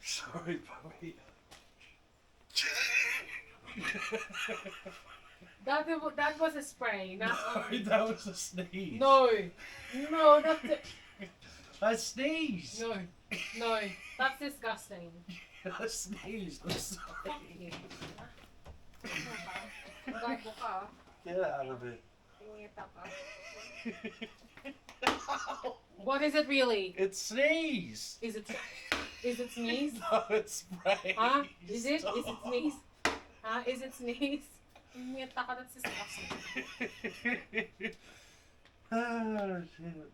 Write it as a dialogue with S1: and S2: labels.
S1: Sorry, puppy.
S2: That was a spray, not
S1: That was a sneeze.
S2: No, no, that's it.
S1: I sneezed.
S2: No, no, that's disgusting.
S1: I sneezed. I'm sorry.
S2: Fuck you. Gago ka.
S1: Get out of it.
S2: Pungita ka. What is it really?
S1: It's sneeze.
S2: Is it sneeze?
S1: No, it's spray.
S2: Huh? Is it?
S1: Stop.
S2: Is it sneeze? Huh? Is it sneeze? Pungita ka, that's disgusting.
S1: Oh, shit.